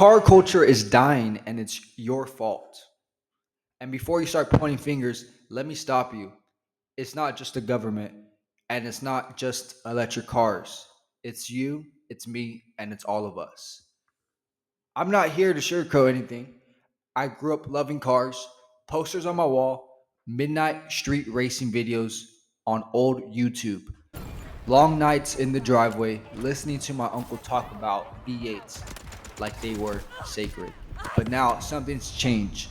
Car culture is dying and it's your fault. And before you start pointing fingers, let me stop you. It's not just the government and it's not just electric cars. It's you, it's me, and it's all of us. I'm not here to sugarcoat anything. I grew up loving cars, posters on my wall, midnight street racing videos on old YouTube, long nights in the driveway listening to my uncle talk about V8s like they were sacred. But now something's changed.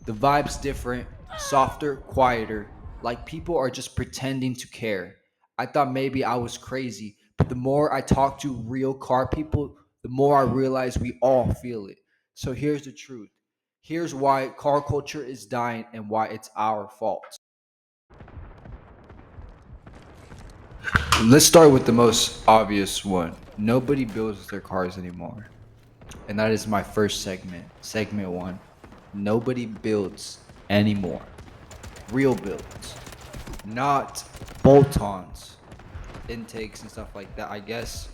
The vibe's different, softer, quieter, like people are just pretending to care. I thought maybe I was crazy, but the more I talk to real car people, the more I realize we all feel it. So here's the truth. Here's why car culture is dying and why it's our fault. Let's start with the most obvious one. Nobody builds their cars anymore. And that is my first segment. Segment one. Nobody builds anymore. Real builds, not bolt ons, intakes, and stuff like that. I guess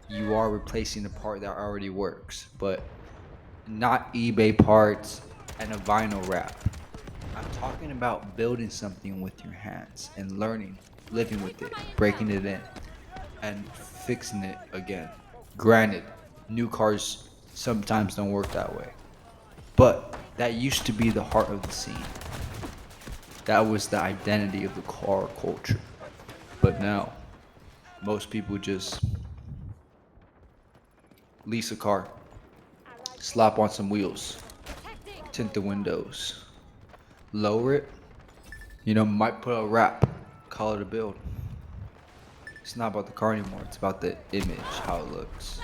you are replacing the part that already works, but not eBay parts and a vinyl wrap. I'm talking about building something with your hands and learning, living with it, breaking it in, and fixing it again. Granted, new cars sometimes don't work that way, but that used to be the heart of the scene. That was the identity of the car culture. But now, most people just lease a car, slap on some wheels, tint the windows, lower it, might put a wrap, call it a build. It's not about the car anymore. It's about the image, how it looks,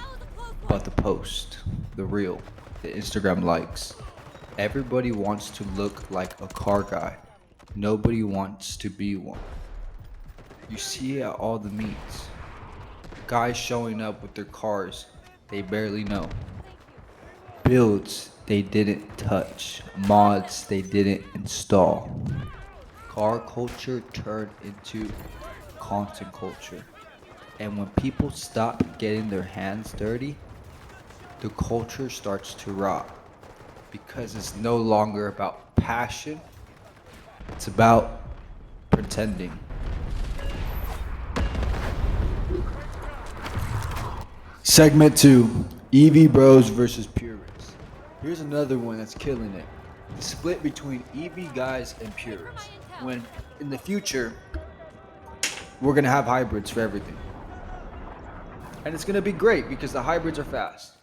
about the post, the reel, the Instagram likes. Everybody wants to look like a car guy. Nobody wants to be one. You see it at all the meets. Guys showing up with their cars they barely know. Builds they didn't touch. Mods they didn't install. Car culture turned into content culture. And when people stop getting their hands dirty, the culture starts to rot. Because it's no longer about passion, it's about pretending. Segment 2, EV bros versus purists. Here's another one that's killing it. The split between EV guys and purists. When in the future, we're going to have hybrids for everything. And it's going to be great because the hybrids are fast.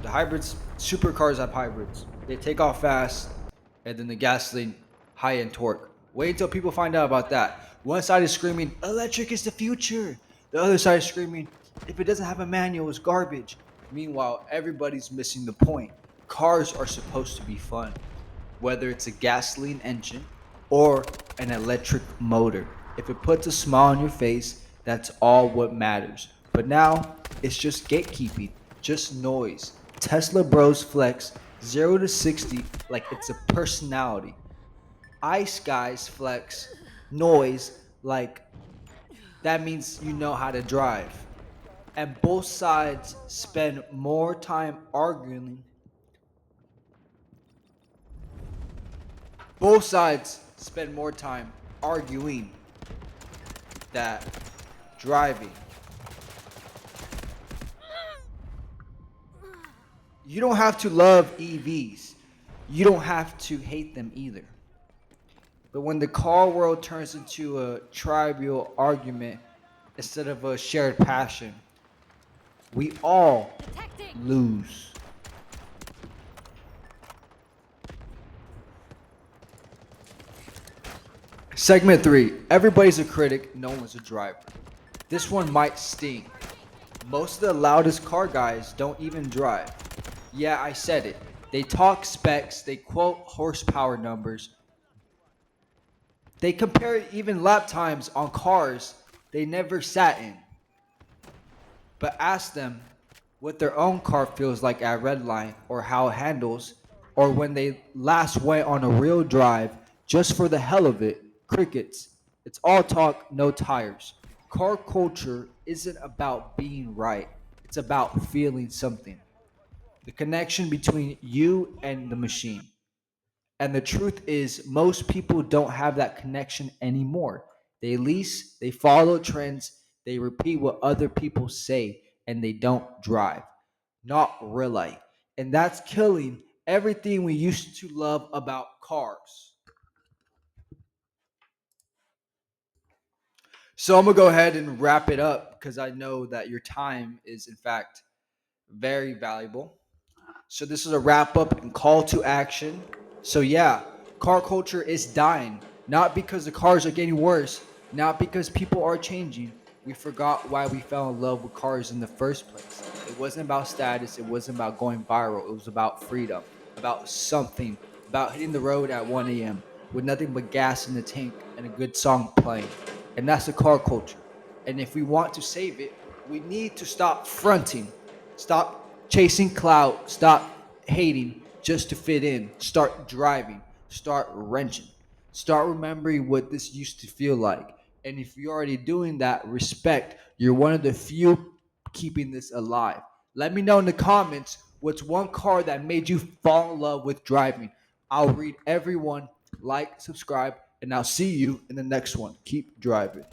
The hybrids, supercars have hybrids. They take off fast, and then the gasoline, high end torque. Wait until people find out about that. One side is screaming, electric is the future. The other side is screaming, if it doesn't have a manual, it's garbage. Meanwhile, everybody's missing the point. Cars are supposed to be fun, whether it's a gasoline engine or an electric motor. If it puts a smile on your face, that's all what matters. But now, it's just gatekeeping, just noise. Tesla bros flex 0 to 60 like it's a personality. Ice guys flex noise like that means you know how to drive. And both sides spend more time arguing. Both sides spend more time arguing that driving. You don't have to love EVs. You don't have to hate them either. But when the car world turns into a trivial argument instead of a shared passion, we all lose. Segment 3. Everybody's a critic, no one's a driver. This one might sting. Most of the loudest car guys don't even drive. Yeah, I said it. They talk specs, they quote horsepower numbers, they compare even lap times on cars they never sat in. But ask them what their own car feels like at red line or how it handles or when they last went on a real drive just for the hell of it. Crickets. It's all talk, no tires. Car culture isn't about being right. It's about feeling something. the connection between you and the machine. And the truth is, most people don't have that connection anymore. They lease, they follow trends, they repeat what other people say, and they don't drive, not rely. And that's killing everything we used to love about cars. So I'm gonna go ahead and wrap it up because I know that your time is, in fact, very valuable. So this is a wrap up and call to action. So yeah, car culture is dying. Not because the cars are getting worse, not because people are changing. We forgot why we fell in love with cars in the first place. It wasn't about status, it wasn't about going viral. It was about freedom, about something, about hitting the road at 1 a.m. with nothing but gas in the tank and a good song playing. And that's the car culture. And if we want to save it, we need to stop fronting. Stop chasing clout. Stop hating just to fit in. Start driving. Start wrenching. Start remembering what this used to feel like. And if you're already doing that, respect. You're one of the few keeping this alive. Let me know in the comments what's one car that made you fall in love with driving. I'll read everyone. Like, subscribe, and I'll see you in the next one. Keep driving.